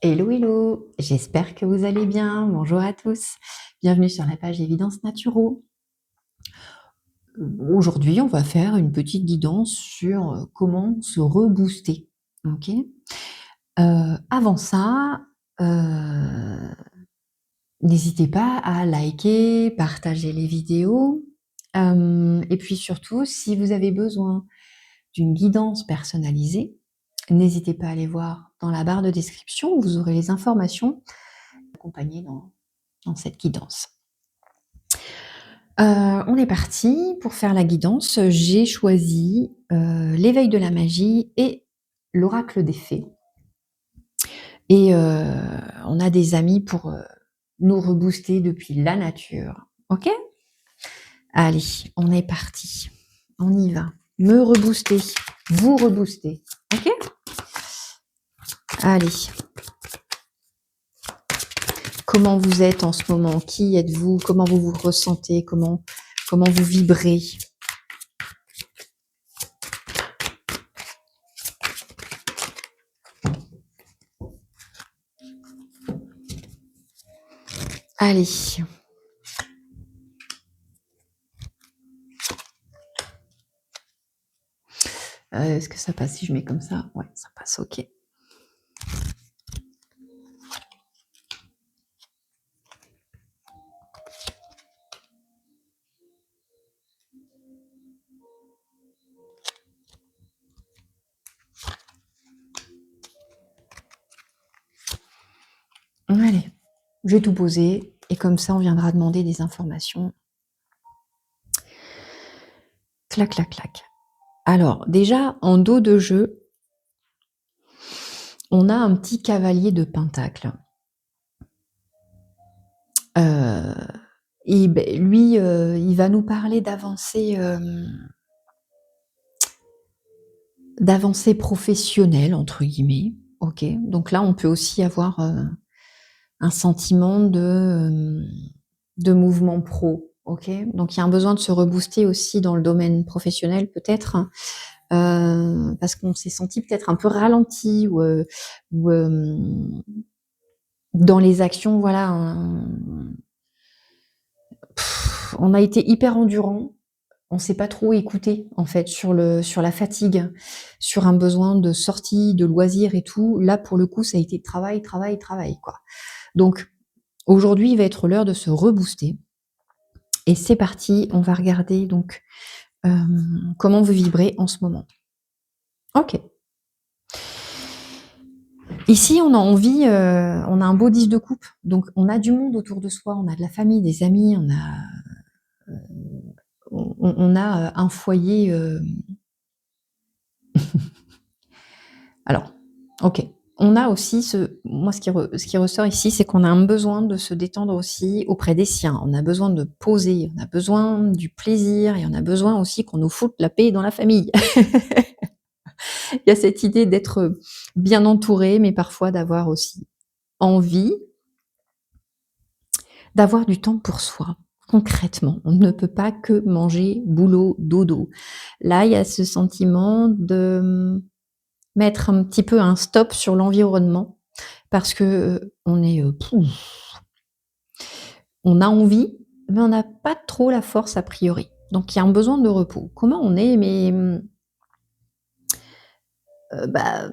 Hello, hello, j'espère que vous allez bien. Bonjour à tous. Bienvenue sur la page Évidence Naturo. Aujourd'hui, on va faire une petite guidance sur comment se rebooster. Ok. Avant ça, n'hésitez pas à liker, partager les vidéos. Et puis surtout, si vous avez besoin d'une guidance personnalisée, n'hésitez pas à aller voir dans la barre de description où vous aurez les informations accompagnées dans cette guidance. On est parti pour faire la guidance. J'ai choisi l'éveil de la magie et l'oracle des fées. Et on a des amis pour nous rebooster depuis la nature. Ok? Allez, on est parti. On y va. Me rebooster, vous rebooster. Ok? Allez. Comment vous êtes en ce moment? Qui êtes-vous? Comment vous vous ressentez? Comment vous vibrez? Allez. Est-ce que ça passe si je mets comme ça? Ouais, ça passe, ok. Allez, j'ai tout posé et comme ça, on viendra demander des informations. Clac, clac, clac. Alors, déjà, en dos de jeu, on a un petit cavalier de pentacle. Et lui, il va nous parler d'avancées professionnelles, entre guillemets. Ok. Donc là, on peut aussi avoir un sentiment de mouvement pro. Ok. Donc il y a un besoin de se rebooster aussi dans le domaine professionnel, peut-être. Parce qu'on s'est senti peut-être un peu ralenti ou dans les actions, voilà, on a été hyper endurant, on s'est pas trop écouté en fait sur la fatigue, sur un besoin de sortie, de loisirs et tout. Là, pour le coup, ça a été travail, travail, travail, quoi. Donc aujourd'hui, il va être l'heure de se rebooster. Et c'est parti, on va regarder donc comment vous vibrez en ce moment. Ok. Ici, on a envie, on a un beau 10 de coupe, donc on a du monde autour de soi, on a de la famille, des amis, on a un foyer. Alors, ok. On a aussi moi, ce qui ressort ici, c'est qu'on a un besoin de se détendre aussi auprès des siens. On a besoin de poser, on a besoin du plaisir et on a besoin aussi qu'on nous foute la paix dans la famille. Il y a cette idée d'être bien entouré, mais parfois d'avoir aussi envie d'avoir du temps pour soi. Concrètement, on ne peut pas que manger, boulot, dodo. Là, il y a ce sentiment de mettre un petit peu un stop sur l'environnement parce que on est on a envie, mais on n'a pas trop la force a priori. Donc il y a un besoin de repos. Comment on est? Mais bah,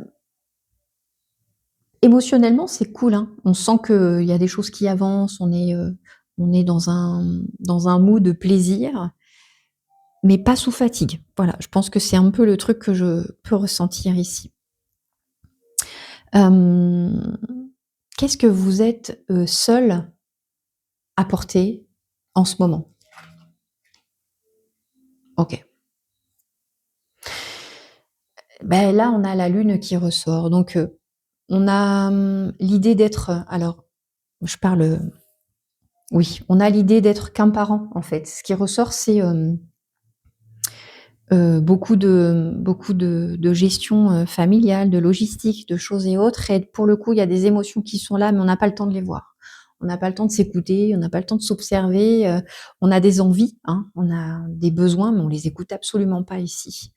émotionnellement, c'est cool, hein. On sent qu'il y a des choses qui avancent, on est dans un mood de plaisir, mais pas sous fatigue. Voilà, je pense que c'est un peu le truc que je peux ressentir ici. Qu'est-ce que vous êtes seul à porter en ce moment? Ok. Ben là, on a la lune qui ressort. Donc, on a l'idée d'être. Alors, je parle. Oui, on a l'idée d'être qu'un parent, en fait. Ce qui ressort, c'est beaucoup de gestion familiale, de logistique, de choses et autres. Et pour le coup, il y a des émotions qui sont là, mais on n'a pas le temps de les voir. On n'a pas le temps de s'écouter, on n'a pas le temps de s'observer. On a des envies, hein, on a des besoins, mais on les écoute absolument pas ici.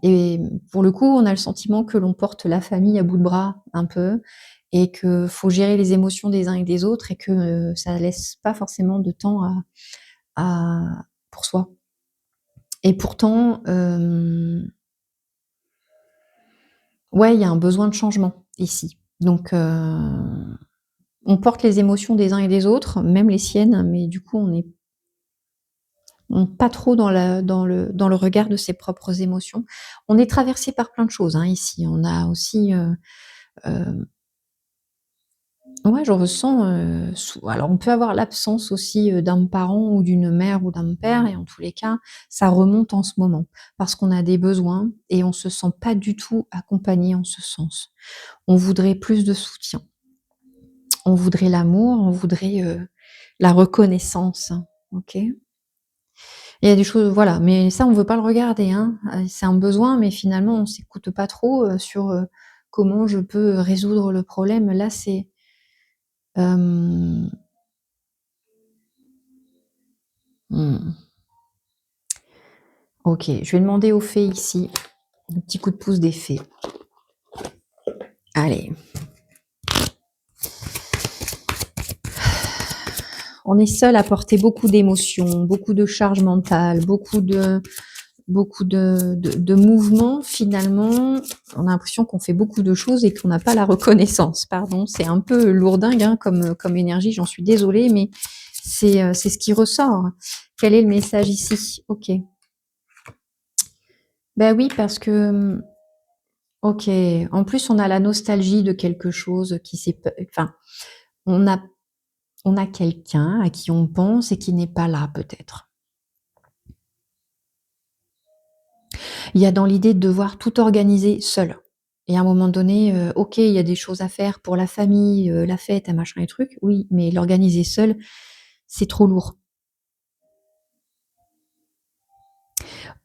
Et pour le coup, on a le sentiment que l'on porte la famille à bout de bras un peu et que faut gérer les émotions des uns et des autres et que, ça laisse pas forcément de temps à pour soi. Et pourtant, ouais, il y a un besoin de changement ici. Donc, on porte les émotions des uns et des autres, même les siennes, mais du coup, on pas trop dans le regard de ses propres émotions. On est traversé par plein de choses, hein, ici. On a aussi, heu ouais, je ressens, sou alors on peut avoir l'absence aussi, d'un parent ou d'une mère ou d'un père et en tous les cas, ça remonte en ce moment. Parce qu'on a des besoins et on se sent pas du tout accompagné en ce sens. On voudrait plus de soutien, on voudrait l'amour, on voudrait, la reconnaissance, OK? Il y a des choses voilà, mais ça on veut pas le regarder, hein. C'est un besoin, mais finalement on s'écoute pas trop, sur, comment je peux résoudre le problème. Là, c'est, hem, mmh, OK, je vais demander aux fées ici, un petit coup de pouce des fées. Allez. On est seul à porter beaucoup d'émotions, beaucoup de charge mentale, beaucoup de mouvements. Finalement, on a l'impression qu'on fait beaucoup de choses et qu'on n'a pas la reconnaissance. Pardon, c'est un peu lourdingue, hein, comme énergie, j'en suis désolée, mais c'est ce qui ressort. Quel est le message ici? OK. Ben oui, parce que, OK, en plus, on a la nostalgie de quelque chose qui s'est p enfin, on a on a quelqu'un à qui on pense et qui n'est pas là peut-être. Il y a dans l'idée de devoir tout organiser seul et à un moment donné, OK, il y a des choses à faire pour la famille, la fête, un machin et truc, oui, mais l'organiser seul, c'est trop lourd.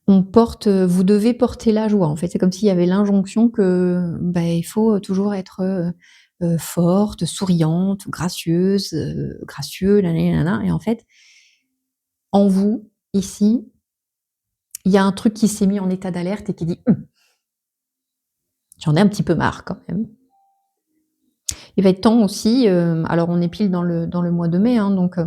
On porte, vous devez porter la joie, en fait. C'est comme s'il y avait l'injonction que, bah, il faut toujours être, forte, souriante, gracieuse, gracieux, nanani nanana et en fait, en vous, ici, il y a un truc qui s'est mis en état d'alerte et qui dit: j'en ai un petit peu marre quand même». Il va être temps aussi, alors on est pile dans le mois de mai, hein, donc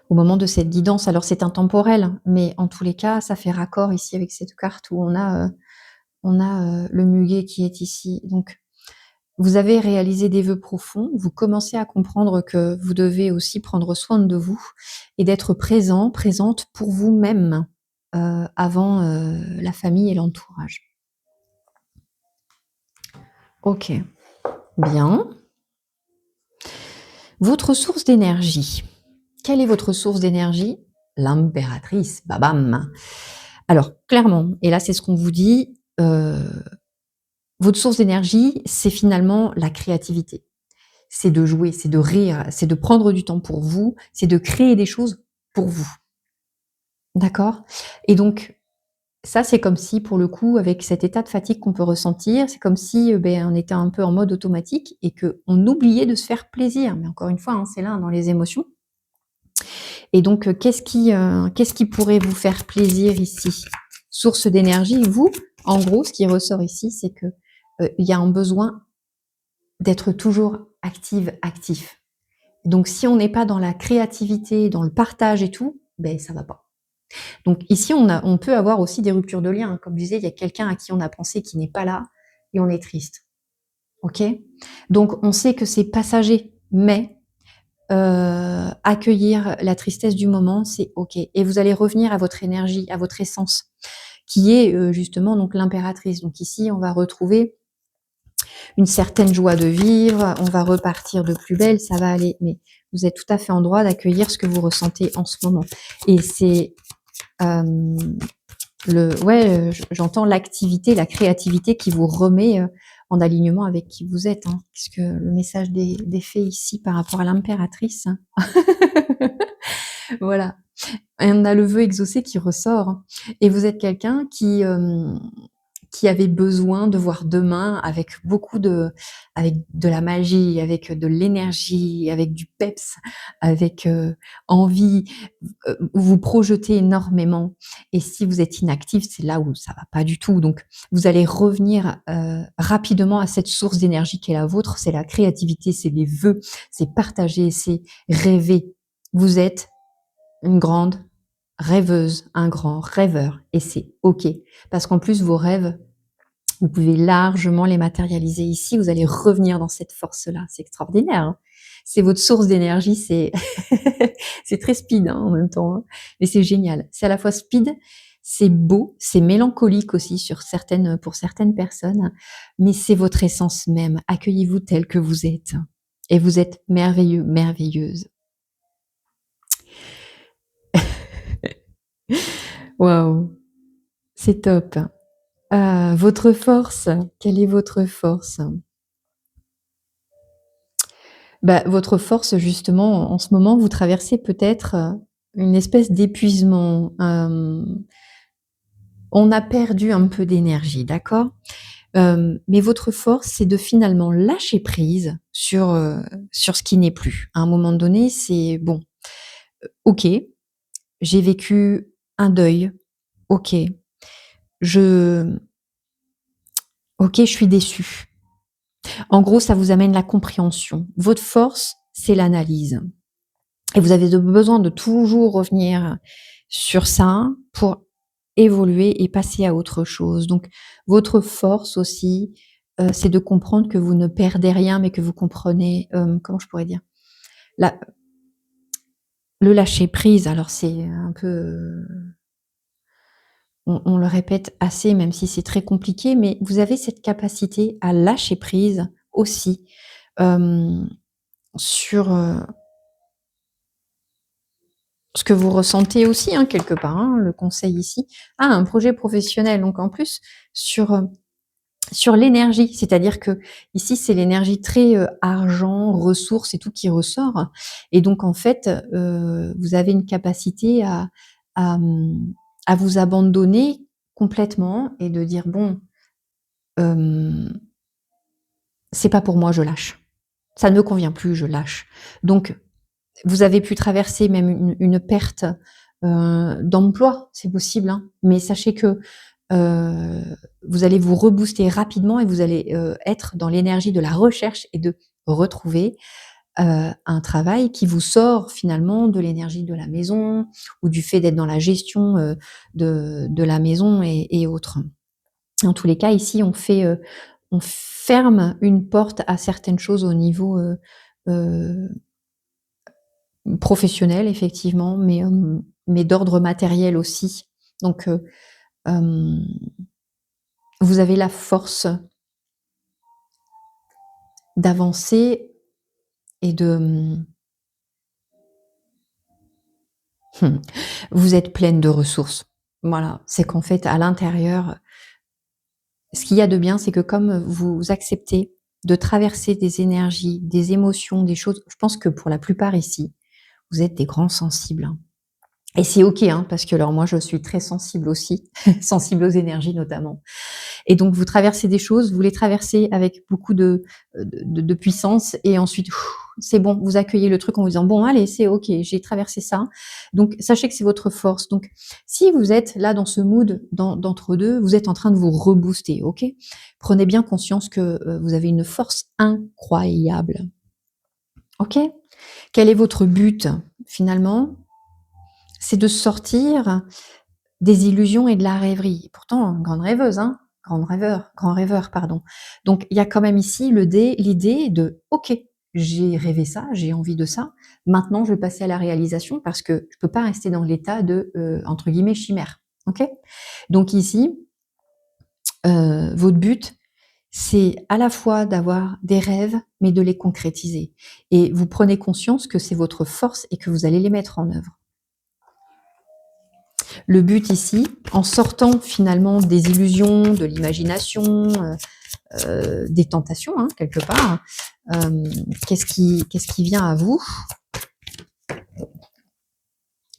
au moment de cette guidance, alors c'est intemporel, mais en tous les cas, ça fait raccord ici avec cette carte où on a, le muguet qui est ici. Donc vous avez réalisé des vœux profonds, vous commencez à comprendre que vous devez aussi prendre soin de vous et d'être présent, présente pour vous-même, avant, la famille et l'entourage. OK, bien. Votre source d'énergie. Quelle est votre source d'énergie? L'impératrice, babam! Alors clairement, et là c'est ce qu'on vous dit, votre source d'énergie, c'est finalement la créativité. C'est de jouer, c'est de rire, c'est de prendre du temps pour vous, c'est de créer des choses pour vous. D'accord? Et donc ça, c'est comme si pour le coup, avec cet état de fatigue qu'on peut ressentir, c'est comme si, on était un peu en mode automatique et qu'on oubliait de se faire plaisir. Mais encore une fois, hein, c'est là, dans les émotions. Et donc, qu'est-ce qui pourrait vous faire plaisir ici? Source d'énergie, vous, en gros, ce qui ressort ici, c'est que, il y a un besoin d'être toujours active, actif. Donc si on n'est pas dans la créativité, dans le partage et tout, ben ça va pas. Donc ici, on peut avoir aussi des ruptures de liens. Comme je disais, il y a quelqu'un à qui on a pensé qui n'est pas là et on est triste. OK? Donc on sait que c'est passager, mais accueillir la tristesse du moment, c'est OK et vous allez revenir à votre énergie, à votre essence qui est, justement donc l'impératrice. Donc ici, on va retrouver une certaine joie de vivre, on va repartir de plus belle, ça va aller. Mais vous êtes tout à fait en droit d'accueillir ce que vous ressentez en ce moment et c'est, hem, j'entends l'activité, la créativité qui vous remet, en alignement avec qui vous êtes, hein. Puisque le message des fées ici par rapport à l'impératrice, hein. Voilà. Et on a le vœu exaucé qui ressort et vous êtes quelqu'un qui avez besoin de voir demain avec avec de la magie, avec de l'énergie, avec du peps, avec envie, vous projetez énormément. Et si vous êtes inactif, c'est là où ça va pas du tout. Donc, vous allez revenir rapidement à cette source d'énergie qui est la vôtre. C'est la créativité, c'est les vœux, c'est partager, c'est rêver. Vous êtes une grande rêveuse, un grand rêveur, et c'est OK. Parce qu'en plus, vos rêves, vous pouvez largement les matérialiser ici. Vous allez revenir dans cette force-là. C'est extraordinaire, hein. C'est votre source d'énergie, c'est c'est très speed, hein, en même temps, hein. Mais c'est génial. C'est à la fois speed, c'est beau, c'est mélancolique aussi pour certaines personnes, mais c'est votre essence même. Accueillez-vous tel que vous êtes. Et vous êtes merveilleux, merveilleuse. Waouh, c'est top. Votre force, quelle est votre force? Bah, votre force justement, en ce moment, vous traversez peut-être, une espèce d'épuisement, on a perdu un peu d'énergie, d'accord? Mais votre force, c'est de finalement lâcher prise sur ce qui n'est plus. À un moment donné, c'est bon, OK, j'ai vécu un deuil, OK, je OK, je suis déçue. En gros, ça vous amène la compréhension. Votre force, c'est l'analyse. Et vous avez besoin de toujours revenir sur ça pour évoluer et passer à autre chose. Donc, votre force aussi, c'est de comprendre que vous ne perdez rien, mais que vous comprenez, comment je pourrais dire? La Le lâcher prise, alors c'est un peu, on le répète assez, même si c'est très compliqué, mais vous avez cette capacité à lâcher prise aussi, hem, sur, ce que vous ressentez aussi, hein, quelque part, hein, le conseil ici. Ah, un projet professionnel, donc en plus sur, sur l'énergie, c'est-à-dire que ici c'est l'énergie très, argent, ressources et tout qui ressort, et donc en fait, vous avez une capacité à, à vous abandonner complètement et de dire: «Bon, hem, c'est pas pour moi, je lâche. Ça ne me convient plus, je lâche». Donc vous avez pu traverser même une perte, d'emploi, c'est possible, hein, mais sachez que, heu, vous allez vous rebooster rapidement et vous allez, être dans l'énergie de la recherche et de retrouver, un travail qui vous sort finalement de l'énergie de la maison ou du fait d'être dans la gestion, de la maison et autres. En tous les cas, ici, on ferme une porte à certaines choses au niveau, heu professionnel effectivement, mais d'ordre matériel aussi. Donc, hem, vous avez la force d'avancer et vous êtes pleine de ressources. Voilà, c'est qu'en fait à l'intérieur, ce qu'il y a de bien, c'est que comme vous acceptez de traverser des énergies, des émotions, des choses, je pense que pour la plupart ici, vous êtes des grands sensibles, hein. Et c'est OK, hein, parce que alors moi je suis très sensible aussi, sensible aux énergies notamment. Et donc vous traversez des choses, vous les traversez avec beaucoup de puissance et ensuite c'est bon, vous accueillez le truc en vous disant: «Bon allez, c'est OK, j'ai traversé ça». Donc sachez que c'est votre force. Donc si vous êtes là dans ce mood d'entre-deux, vous êtes en train de vous rebooster, OK? Prenez bien conscience que, vous avez une force incroyable, OK? Quel est votre but finalement? C'est de sortir des illusions et de la rêverie. Pourtant, grande rêveuse, hein, grand rêveur, pardon. Donc il y a quand même ici l'idée de: «OK, j'ai rêvé ça, j'ai envie de ça, maintenant je vais passer à la réalisation parce que je peux pas rester dans l'état de, entre guillemets "chimère". OK?» Donc ici, votre but, c'est à la fois d'avoir des rêves, mais de les concrétiser, et vous prenez conscience que c'est votre force et que vous allez les mettre en œuvre. Le but ici, en sortant finalement des illusions, de l'imagination, des tentations, hein, quelque part, qu'est-ce qui vient à vous?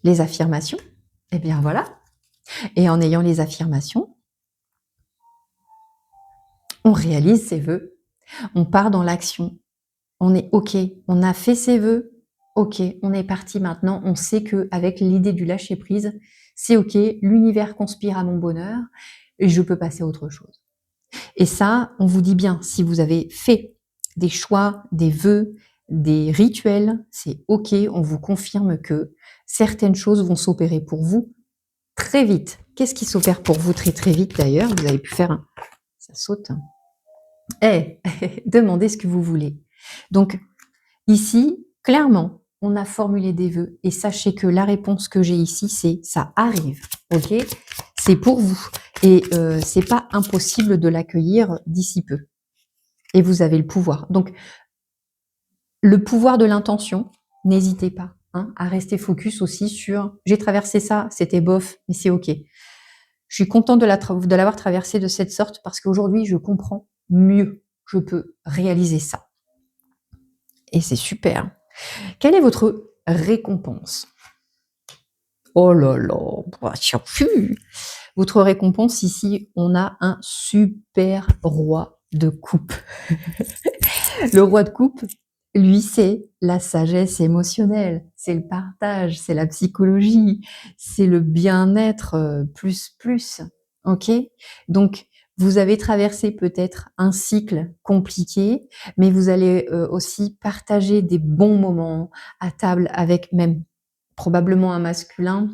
Les affirmations. Eh bien voilà, et en ayant les affirmations, On réalise ses vœux, on part dans l'action, on est OK, on a fait ses vœux, OK, on est parti maintenant, on sait qu'avec l'idée du lâcher prise, c'est OK, l'univers conspire à mon bonheur et je peux passer à autre chose. Et ça, on vous dit bien, si vous avez fait des choix, des vœux, des rituels, c'est OK, on vous confirme que certaines choses vont s'opérer pour vous très vite. Qu'est-ce qui s'opère pour vous très très vite d'ailleurs? Vous avez pu faire un... Ça saute. Eh, demandez ce que vous voulez. Donc, ici, clairement, on a formulé des vœux et sachez que la réponse que j'ai ici, c'est ça arrive, ok? C'est pour vous et c'est pas impossible de l'accueillir d'ici peu. Et vous avez le pouvoir. Donc, le pouvoir de l'intention, n'hésitez pas hein, à rester focus aussi sur j'ai traversé ça, c'était bof, mais c'est ok. Je suis contente de l'avoir traversé de cette sorte parce qu'aujourd'hui, je comprends mieux. Je peux réaliser ça. Et c'est super. Quelle est votre récompense? Oh là là, bah, votre récompense ici, on a un super roi de coupe. Le roi de coupe, lui, c'est la sagesse émotionnelle, c'est le partage, c'est la psychologie, c'est le bien-être plus. Ok? Donc, vous avez traversé peut-être un cycle compliqué, mais vous allez aussi partager des bons moments à table avec même probablement un masculin,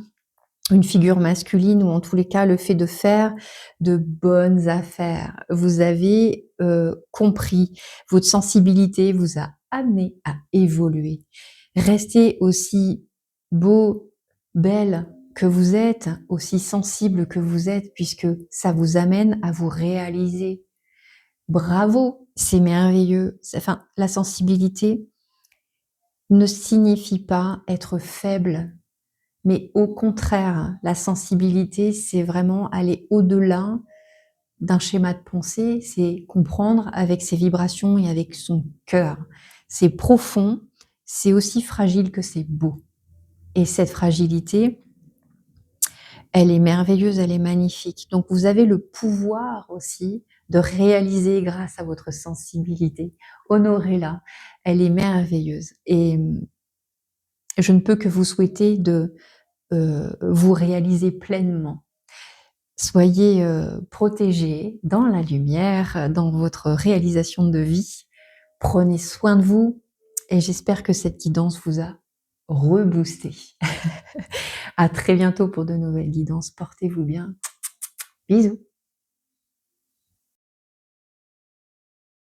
une figure masculine ou en tous les cas le fait de faire de bonnes affaires. Vous avez compris, votre sensibilité vous a amené à évoluer. Restez aussi beau, belle que vous êtes, aussi sensible que vous êtes, puisque ça vous amène à vous réaliser. Bravo, c'est merveilleux. Enfin, la sensibilité ne signifie pas être faible, mais au contraire, la sensibilité, c'est vraiment aller au-delà d'un schéma de pensée, c'est comprendre avec ses vibrations et avec son cœur. C'est profond, c'est aussi fragile que c'est beau. Et cette fragilité, elle est merveilleuse, elle est magnifique. Donc vous avez le pouvoir aussi de réaliser grâce à votre sensibilité. Honorez-la, elle est merveilleuse. Et je ne peux que vous souhaiter de vous réaliser pleinement. Soyez protégés dans la lumière, dans votre réalisation de vie. Prenez soin de vous et j'espère que cette guidance vous a reboosté. À très bientôt pour de nouvelles guidances. Portez-vous bien. Bisous.